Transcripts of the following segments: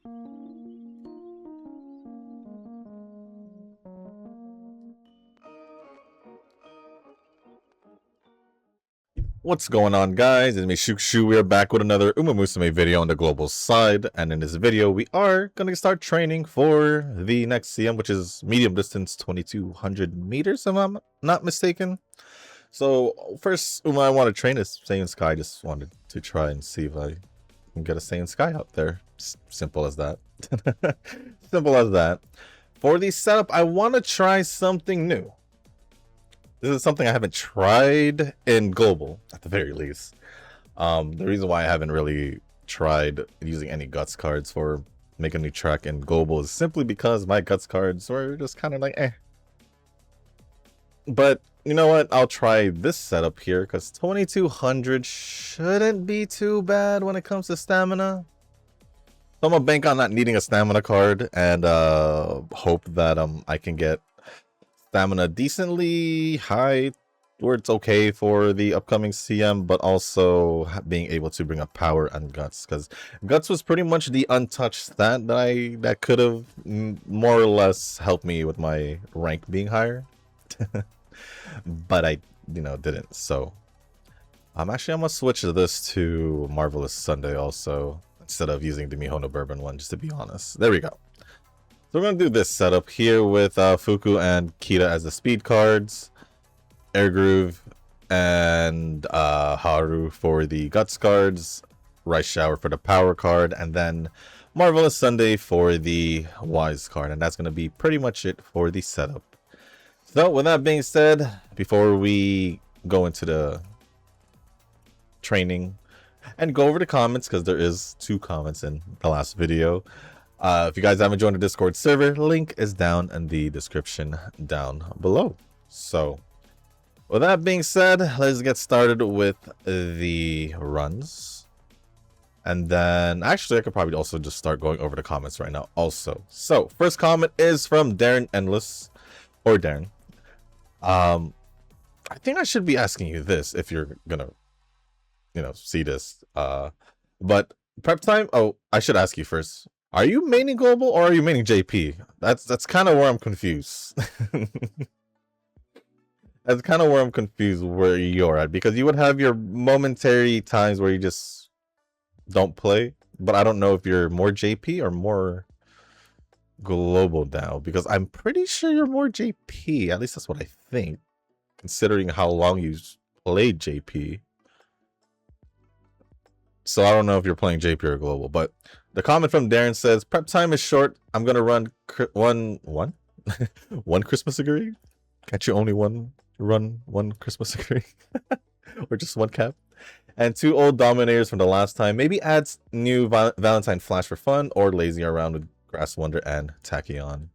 What's going on, guys? It's me, Shukshu. We are back with another UmaMusume video on the global side, and in this video we are going to start training for the next CM, which is medium distance 2200 meters, if I'm not mistaken. So first I want to train is Seiun Sky. Just wanted to try and see if I can get a Seiun Sky out there. Simple as that. Simple as that. For the setup, I want to try something new. This is something I haven't tried in global, at the very least. The reason why I haven't really tried using any guts cards for making a new track in global is simply because my guts cards were just kind of like eh. But you know what? I'll try this setup here because 2200 shouldn't be too bad when it comes to stamina. So I'm gonna bank on not needing a stamina card and hope that I can get stamina decently high where it's okay for the upcoming CM, but also being able to bring up power and guts, because guts was pretty much the untouched stat that could have more or less helped me with my rank being higher. But I didn't. So I'm gonna switch this to Marvelous Sunday also instead of using the Mihono Bourbon one, just to be honest. There we go. So we're going to do this setup here with Fuku and Kita as the speed cards, Air Groove and Haru for the guts cards, Rice Shower for the power card, and then Marvelous Sunday for the wise card. And that's going to be pretty much it for the setup. So with that being said, before we go into the training and go over the comments, because there is 2 comments in the last video. If you guys haven't joined the Discord server, link is down in the description down below. So with that being said, let's get started with the runs. And then actually I could probably also just start going over the comments right now also. So first comment is from Darren Endless, or Darren. I think I should be asking you this if you're gonna see this. But prep time, oh, I should ask you first. Are you maining global or are you maining JP? That's kind of where I'm confused. That's kind of where I'm confused where you're at, because you would have your momentary times where you just don't play, but I don't know if you're more JP or more global now, because I'm pretty sure you're more JP. At least that's what I think, considering how long you played JP. So I don't know if you're playing JP or global, but the comment from Darren says, prep time is short. I'm going to run one Christmas agree. Can't you only run one Christmas agree? Or just one cap? And 2 old dominators from the last time. Maybe add new Valentine Flash for fun, or lazy around with Grass Wonder and Tachyon.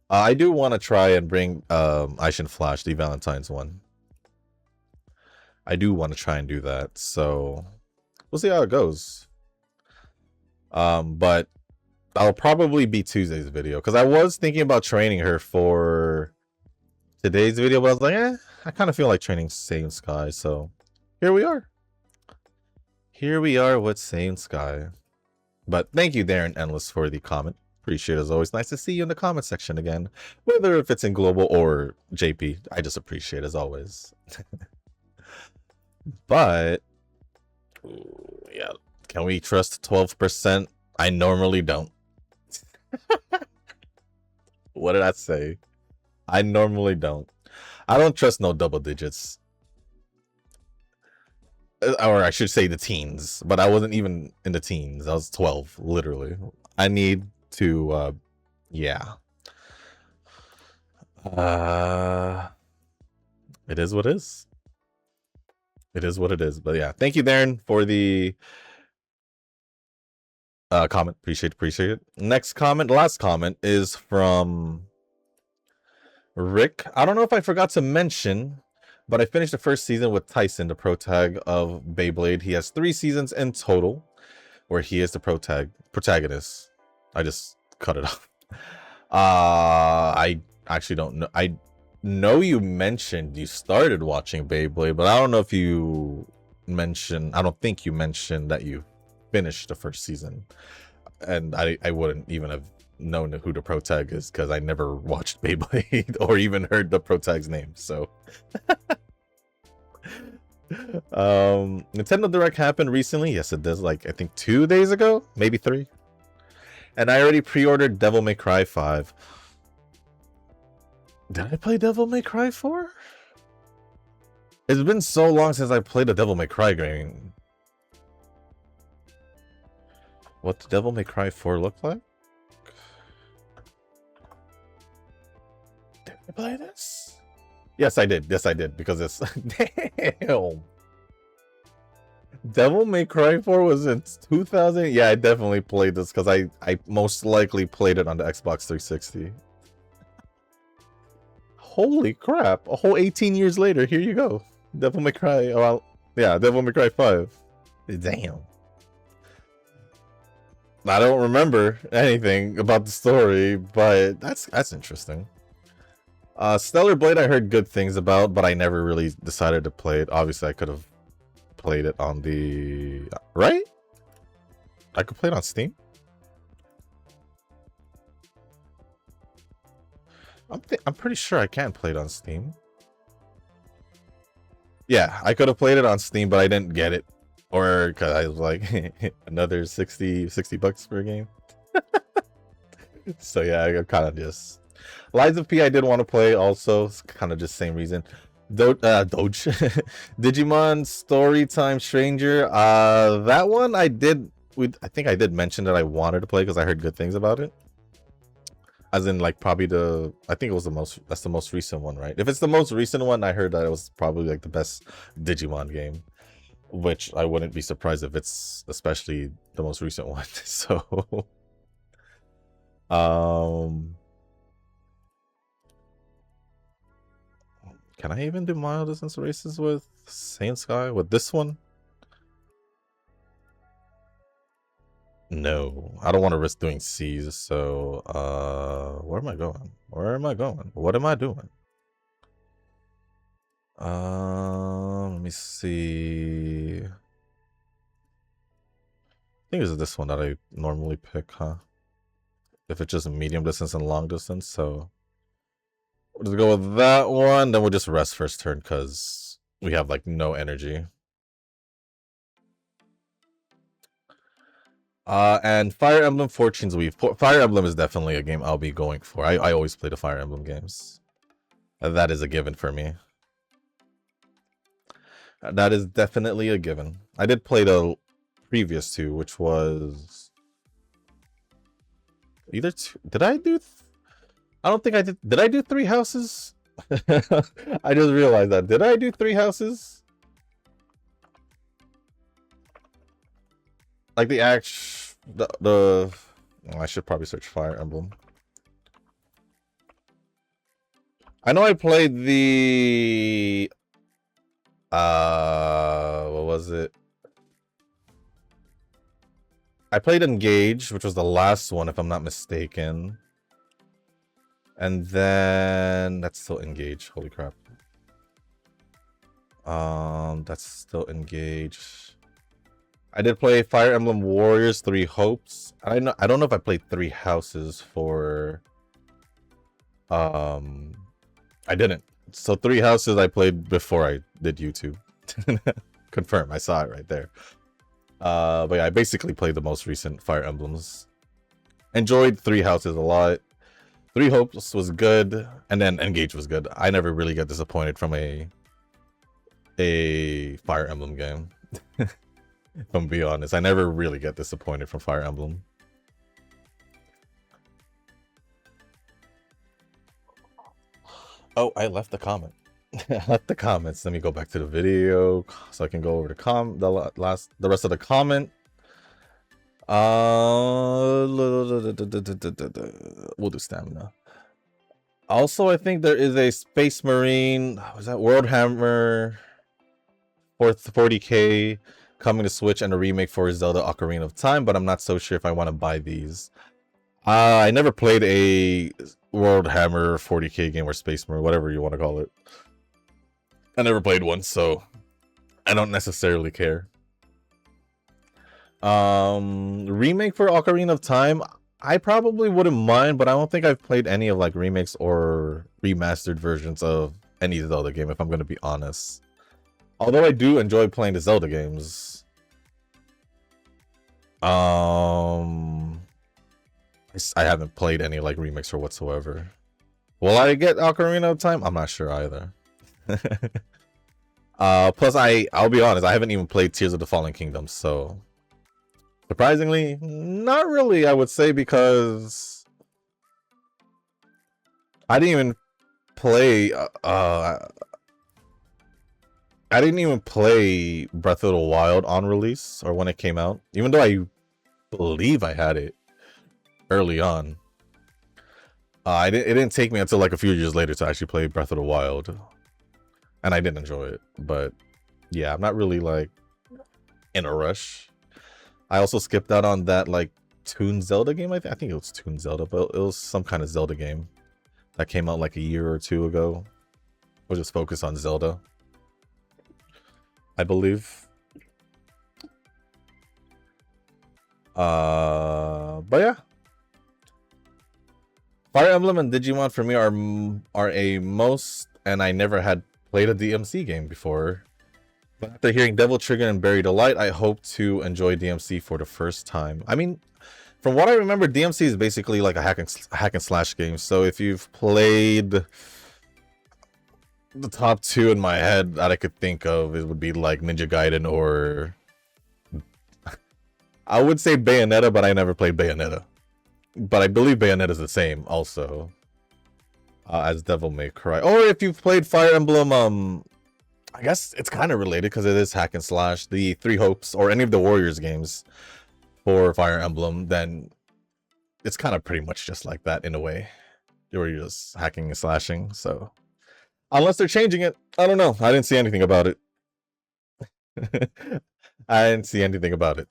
I do want to try and bring Aishin Flash, the Valentine's one. I do want to try and do that. So we'll see how it goes. But I'll probably be Tuesday's video, because I was thinking about training her for today's video, but I was like, I kind of feel like training Seiun Sky, so here we are. Here we are with Seiun Sky. But thank you, Darren Endless, for the comment. Appreciate it as always. Nice to see you in the comment section again, whether if it's in global or JP. I just appreciate it as always. But yeah. Can we trust 12%? I normally don't. What did I say? I normally don't. I don't trust no double digits. Or I should say the teens. But I wasn't even in the teens. I was 12, literally. I need to, yeah. It is what it is. It is what it is. But yeah, thank you, Darren, for the comment. Appreciate it. Next comment, last comment, is from Rick. I don't know if I forgot to mention, but I finished the first season with Tyson, the protag of Beyblade. He has 3 seasons in total where he is the protagonist. I just cut it off. I actually don't know. I know you mentioned you started watching Beyblade, but I don't know if you mentioned, I don't think you mentioned that you finished the first season. and I wouldn't even have known who the pro tag is because I never watched Beyblade or even heard the pro tag's name. So, Nintendo Direct happened recently. Yes, it does. Like I think 2 days ago, maybe 3. And I already pre-ordered Devil May Cry 5. Did I play Devil May Cry 4? It's been so long since I played a Devil May Cry game. What did Devil May Cry 4 look like? Did I play this? Yes, I did. Yes, I did. Because it's... Damn. Devil May Cry 4 was in 2000? Yeah, I definitely played this because I most likely played it on the Xbox 360. Holy crap. A whole 18 years later, here you go. Devil May Cry... Well, yeah, Devil May Cry 5. Damn. I don't remember anything about the story, but that's interesting. Stellar Blade I heard good things about, but I never really decided to play it. Obviously, I could have played it on the... Right? I could play it on Steam? I'm pretty sure I can play it on Steam. Yeah, I could have played it on Steam, but I didn't get it. Or because I was like, another 60 bucks per game. So yeah, I kind of just... Lies of P I did want to play also. It's kind of just same reason. Doge. Digimon Storytime Stranger. That one I did... I think I did mention that I wanted to play because I heard good things about it. As in like probably the... I think it was the most... That's the most recent one, right? If it's the most recent one, I heard that it was probably like the best Digimon game. Which I wouldn't be surprised if it's especially the most recent one. So, can I even do mile distance races with Seiun Sky with this one? No, I don't want to risk doing C's. So, where am I going? Where am I going? What am I doing? Let me see. I think it's this one that I normally pick, huh? If it's just medium distance and long distance, so we'll just go with that one. Then we'll just rest first turn because we have like no energy. And Fire Emblem Fortune's Weave. Fire Emblem is definitely a game I'll be going for. I always play the Fire Emblem games. That is a given for me. That is definitely a given. I did play the previous two, which was either two. Did I do? I don't think I did. Did I do 3 houses? I just realized that. Did I do 3 houses? Like the the I should probably search Fire Emblem. I know I played the what was it? I played Engage, which was the last one, if I'm not mistaken. And then that's still Engage. Holy crap. That's still Engage. I did play Fire Emblem Warriors 3 Hopes. I don't know if I played 3 Houses for I didn't. So 3 Houses I played before I did YouTube. Confirm, I saw it right there. But yeah, I basically played the most recent Fire Emblems. Enjoyed 3 Houses a lot. 3 Hopes was good, and then Engage was good. I never really got disappointed from a Fire Emblem game. If I'm being honest, I never really get disappointed from Fire Emblem. Oh, I left the comment. I left the comments. Let me go back to the video so I can go over the rest of the comment. We'll do stamina. Also, I think there is a Space Marine. Was that World Hammer 40K coming to Switch and a remake for Zelda Ocarina of Time, but I'm not so sure if I want to buy these. I never played a World Hammer 40K game or Space Marine, whatever you want to call it. I never played one, so I don't necessarily care. Remake for Ocarina of Time, I probably wouldn't mind, but I don't think I've played any of like remakes or remastered versions of any Zelda game, if I'm gonna be honest. Although I do enjoy playing the Zelda games. I haven't played any like remakes or whatsoever. Will I get Ocarina of Time? I'm not sure either. Plus I'll be honest, I haven't even played Tears of the Fallen Kingdom, so surprisingly, not really, I would say, because I didn't even play I didn't even play Breath of the Wild on release or when it came out, even though I believe I had it early on. It didn't take me until like a few years later to actually play Breath of the Wild, and I did enjoy it. But yeah, I'm not really like in a rush. I also skipped out on that like Toon Zelda game. I think it was Toon Zelda, but it was some kind of Zelda game that came out like a year or two ago. We'll just focus on Zelda, I believe. But yeah, Fire Emblem and Digimon for me are a most, and I never had played a DMC game before. But after hearing Devil Trigger and Buried Alight, I hope to enjoy DMC for the first time. I mean, from what I remember, DMC is basically like a hack and slash game. So if you've played the top two in my head that I could think of, it would be like Ninja Gaiden or I would say Bayonetta, but I never played Bayonetta. But I believe Bayonetta is the same also as Devil May Cry. Or if you've played Fire Emblem, I guess it's kind of related because it is hack and slash. The Three Hopes or any of the Warriors games for Fire Emblem, then it's kind of pretty much just like that in a way. Where you're just hacking and slashing. So unless they're changing it, I don't know. I didn't see anything about it. I didn't see anything about it.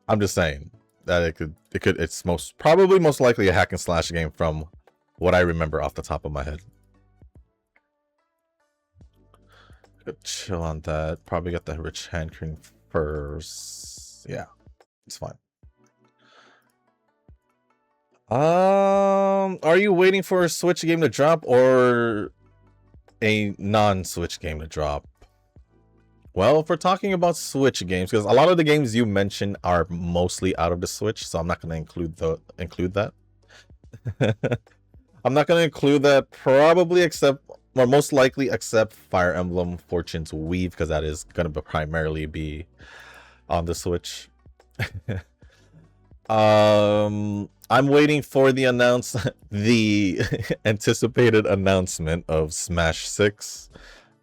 I'm just saying that it's probably most likely a hack and slash game from what I remember off the top of my head. Chill on that. Probably get the rich hand cream first. Yeah, it's fine. Are you waiting for a Switch game to drop or a non-Switch game to drop? Well, if we're talking about Switch games, because a lot of the games you mentioned are mostly out of the Switch, so I'm not going to include that. I'm not going to include that probably or most likely except Fire Emblem Fortune's Weave, because that is going to primarily be on the Switch. I'm waiting for the anticipated announcement of Smash 6.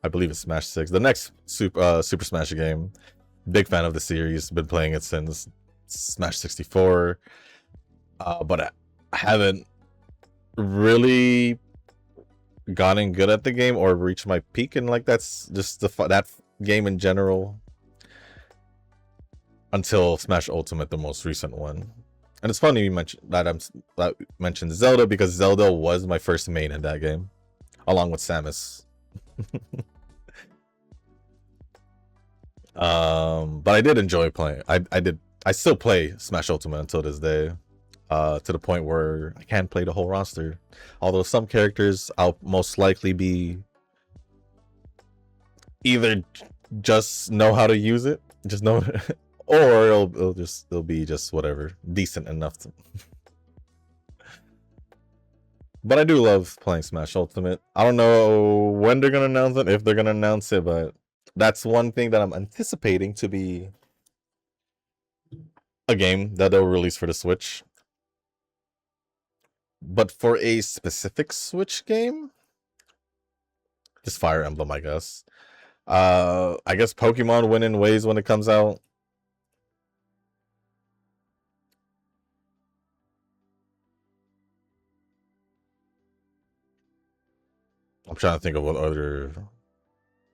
I believe it's Smash 6, the next Super Smash game. Big fan of the series, been playing it since Smash 64. But I haven't really gotten good at the game or reached my peak, and like that's just that game in general until Smash Ultimate, the most recent one. And it's funny you mentioned that mentioned Zelda, because Zelda was my first main in that game, along with Samus. But I did enjoy playing. I still play Smash Ultimate until this day. To the point where I can't play the whole roster. Although some characters I'll most likely be either just know how to use it, just know, or it'll be just whatever, decent enough to. But I do love playing Smash Ultimate. I don't know when they're gonna announce it, if they're gonna announce it, but that's one thing that I'm anticipating to be a game that they'll release for the Switch. But for a specific Switch game, just Fire Emblem, I guess. I guess Pokemon win in ways when it comes out. I'm trying to think of what other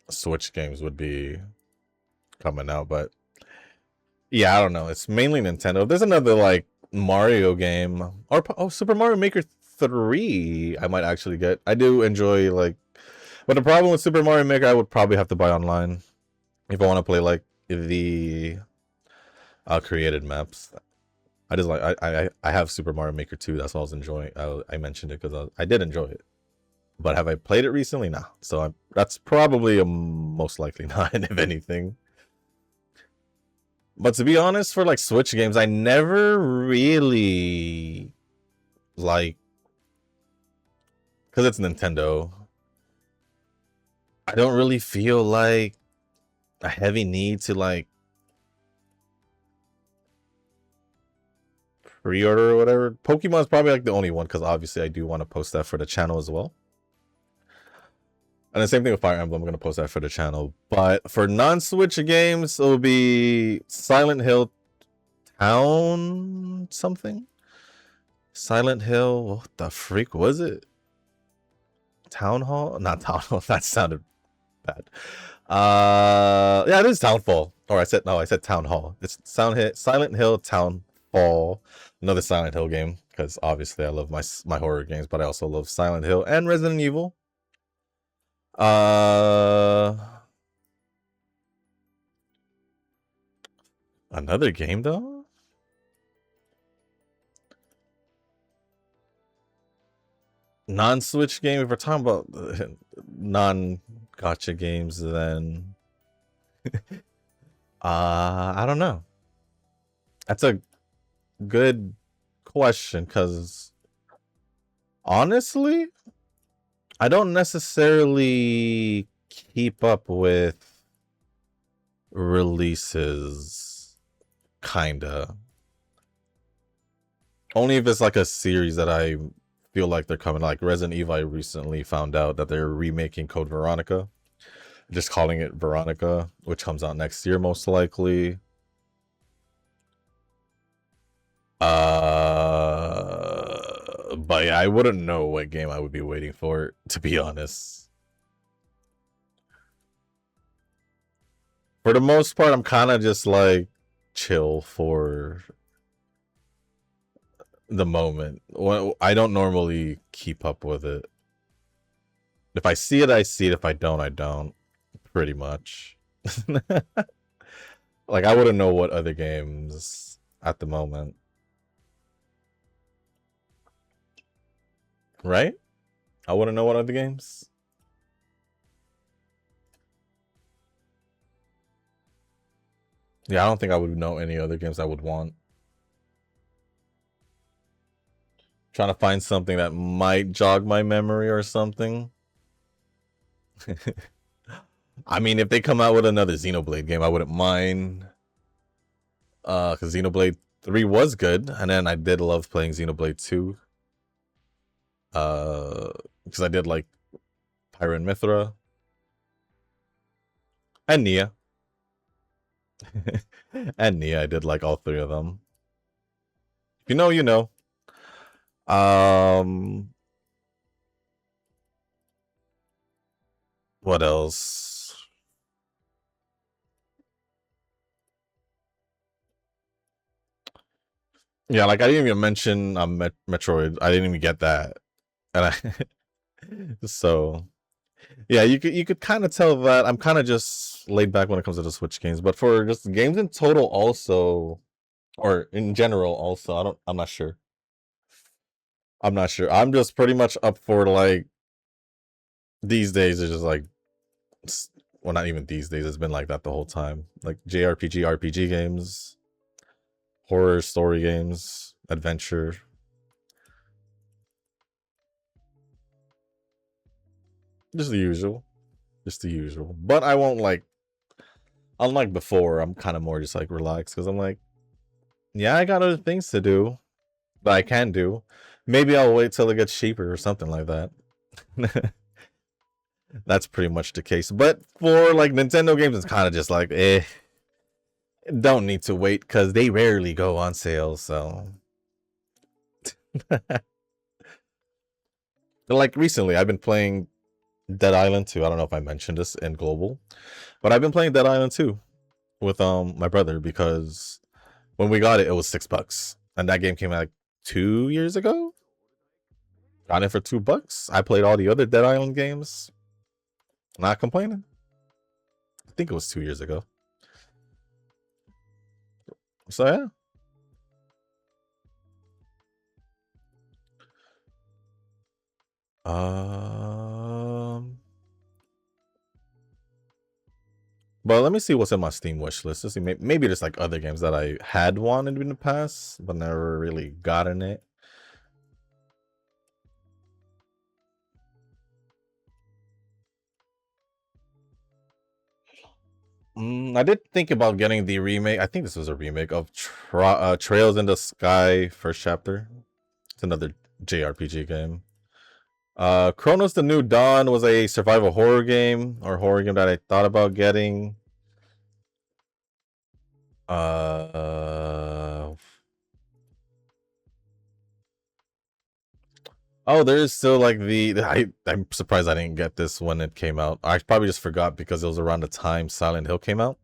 Switch games would be coming out, but yeah, I don't know. It's mainly Nintendo. There's another like Mario game or Super Mario Maker 3 I might actually get. I do enjoy like, but the problem with Super Mario Maker, I would probably have to buy online if I want to play like the created maps. I just like I have Super Mario Maker 2. That's what I was enjoying. I mentioned it because I did enjoy it. But have I played it recently? Nah. So that's probably a most likely not, if anything. But to be honest, for like Switch games, I never really like, because it's Nintendo, I don't really feel like a heavy need to like pre-order or whatever. Pokemon's probably like the only one, because obviously I do want to post that for the channel as well. And the same thing with Fire Emblem, I'm going to post that for the channel. But for non-Switch games, it will be Silent Hill Town something? Silent Hill, what the freak was it? Town Hall? Not Town Hall, that sounded bad. Yeah, it is Townfall. Or I said Town Hall. It's Silent Hill Townfall. Another Silent Hill game, because obviously I love my horror games, but I also love Silent Hill and Resident Evil. Another game though? Non-Switch game, if we're talking about non-gacha games, then I don't know. That's a good question, because honestly, I don't necessarily keep up with releases, kinda. Only if it's like a series that I feel like they're coming. Like Resident Evil, I recently found out that they're remaking Code Veronica, just calling it Veronica, which comes out next year most likely. But yeah, I wouldn't know what game I would be waiting for, to be honest. For the most part, I'm kind of just like chill for the moment. Well, I don't normally keep up with it. If I see it, I see it. If I don't, I don't. Pretty much. Like, I wouldn't know what other games at the moment. Right? I wouldn't know what other games. Yeah, I don't think I would know any other games I would want. Trying to find something that might jog my memory or something. I mean, if they come out with another Xenoblade game, I wouldn't mind. Because Xenoblade 3 was good, and then I did love playing Xenoblade 2. Because I did like Pyra and Mithra. And Nia. And Nia, I did like all three of them. If you know, you know. What else? Yeah, like I didn't even mention Metroid. I didn't even get that, and I so yeah, you could kind of tell that I'm kind of just laid back when it comes to the Switch games. But for just games in total, also, or in general, also, I'm not sure. I'm not sure. I'm just pretty much up for like these days. It's just like, well, not even these days. It's been like that the whole time. Like JRPG, RPG games, horror story games, adventure. Just the usual. Just the usual. But I won't like, unlike before, I'm kind of more just like relaxed because I'm like, yeah, I got other things to do that I can do. Maybe I'll wait till it gets cheaper or something like that. That's pretty much the case. But for like Nintendo games, it's kind of just like, don't need to wait because they rarely go on sale. So, like recently, I've been playing Dead Island 2. I don't know if I mentioned this in Global, but I've been playing Dead Island 2 with my brother because when we got it, it was $6, and that game came out like 2 years ago. Got it for $2. I played all the other Dead Island games. Not complaining. I think it was 2 years ago. So yeah. But let me see what's in my Steam wish list. Let's see, maybe there's like other games that I had wanted in the past, but never really gotten it. I did think about getting the remake. I think this was a remake of Trails in the Sky first chapter. It's another JRPG game. Chronos: The New Dawn was a survival horror game that I thought about getting. Oh, there is still like I'm surprised I didn't get this when it came out. I probably just forgot because it was around the time Silent Hill came out.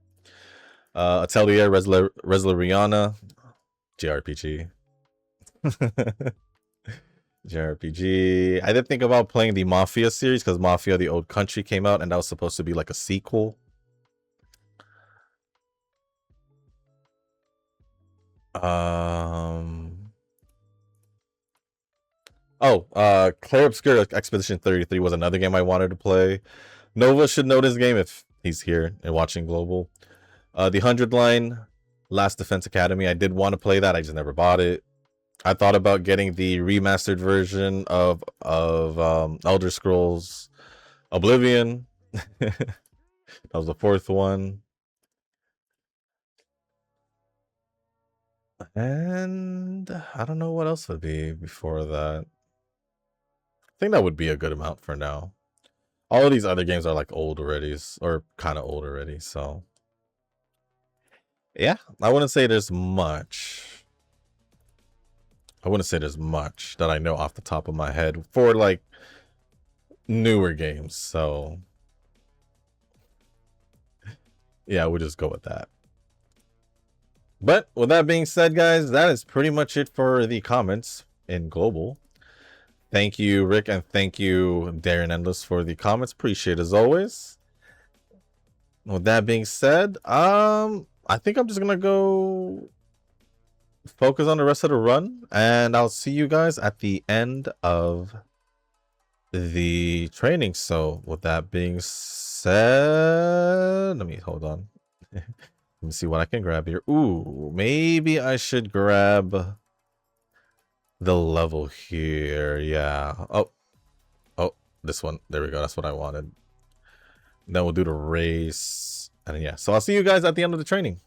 Atelier Resleriana, JRPG. JRPG. I did think about playing the Mafia series because Mafia: The Old Country came out, and that was supposed to be like a sequel. Clair Obscur Expedition 33 was another game I wanted to play. Nova should know this game if he's here and watching Global. The 100 Line, Last Defense Academy. I did want to play that. I just never bought it. I thought about getting the remastered version of Elder Scrolls Oblivion. That was the fourth one. And I don't know what else would be before that. I think that would be a good amount for now. All of these other games are like old already, or kind of old already, so yeah, I wouldn't say there's much. I wouldn't say there's much that I know off the top of my head for like newer games, so yeah, we'll just go with that. But with that being said, guys, that is pretty much it for the comments in Global. Thank you, Rick, and thank you, Darren Endless, for the comments. Appreciate it as always. With that being said, I think I'm just gonna go focus on the rest of the run, and I'll see you guys at the end of the training. So with that being said, let me hold on. Let me see what I can grab here. Ooh, maybe I should grab the level here. Yeah. Oh, this one. There we go. That's what I wanted. Then we'll do the race. And yeah, so I'll see you guys at the end of the training.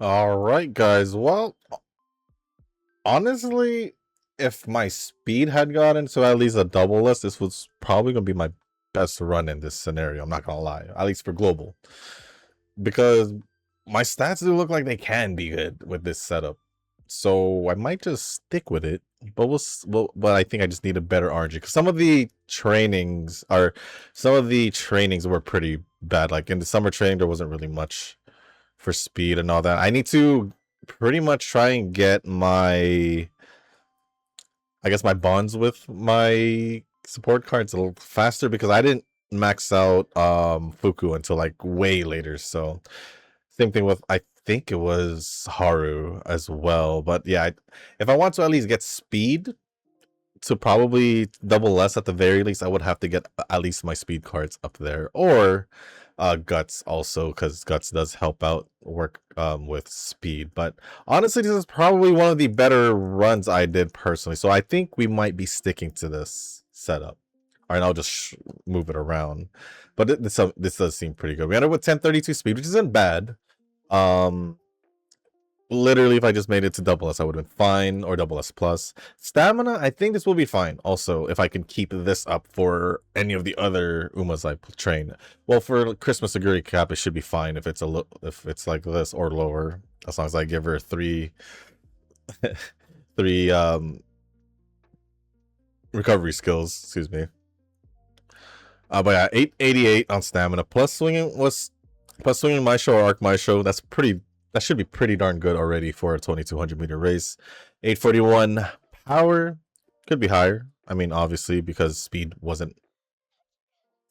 All right, guys. Well, honestly, if my speed had gotten to at least a double list, this was probably gonna be my best run in this scenario. I'm not gonna lie, at least for global, because my stats do look like they can be good with this setup. So I might just stick with it, but but I think I just need a better RNG because some of the trainings were pretty bad. Like in the summer training, there wasn't really much for speed and all that. I need to pretty much try and get my, I guess, my bonds with my support cards a little faster because I didn't max out Fuku until like way later. So same thing with, I think it was Haru as well. But yeah, if I want to at least get speed to probably double less at the very least, I would have to get at least my speed cards up there, or guts also, because guts does help out work with speed. But honestly, this is probably one of the better runs I did personally, so I think we might be sticking to this setup. All right, I'll just move it around, but this does seem pretty good. We ended with 1032 speed, which isn't bad. Literally, if I just made it to double S, I would have been fine, or double S plus. Stamina, I think this will be fine. Also, if I can keep this up for any of the other Umas I train. Well, for Christmas Security Cap, it should be fine if it's if it's like this or lower, as long as I give her three recovery skills. Excuse me. But yeah, 888 on stamina plus swinging my show or arc my show. That should be pretty darn good already for a 2200 meter race. 841 power could be higher. I mean, obviously, because speed wasn't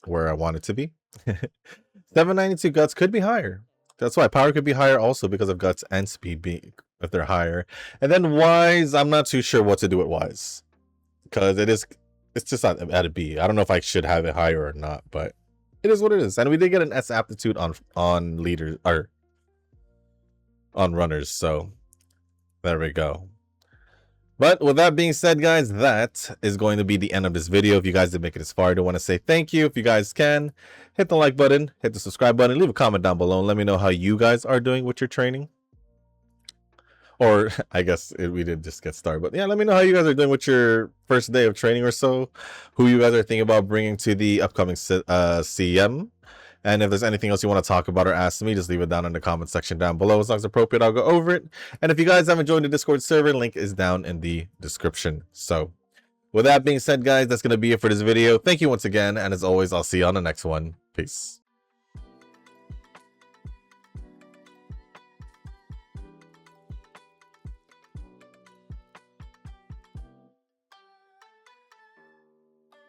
where I want it to be. 792 guts could be higher. That's why power could be higher also because of guts and speed being, if they're higher. And then wise, I'm not too sure what to do with wise because it's just at a B. I don't know if I should have it higher or not, but it is what it is. And we did get an S aptitude on leaders or on runners, so there we go. But with that being said, guys, that is going to be the end of this video. If you guys did make it this far, I do want to say thank you. If you guys can, hit the like button, hit the subscribe button, leave a comment down below and let me know how you guys are doing with your training. Or I guess we did just get started, but yeah, let me know how you guys are doing with your first day of training or so, who you guys are thinking about bringing to the upcoming CM. And if there's anything else you want to talk about or ask me, just leave it down in the comment section down below. As long as appropriate, I'll go over it. And if you guys haven't joined the Discord server, link is down in the description. So with that being said, guys, that's going to be it for this video. Thank you once again. And as always, I'll see you on the next one. Peace.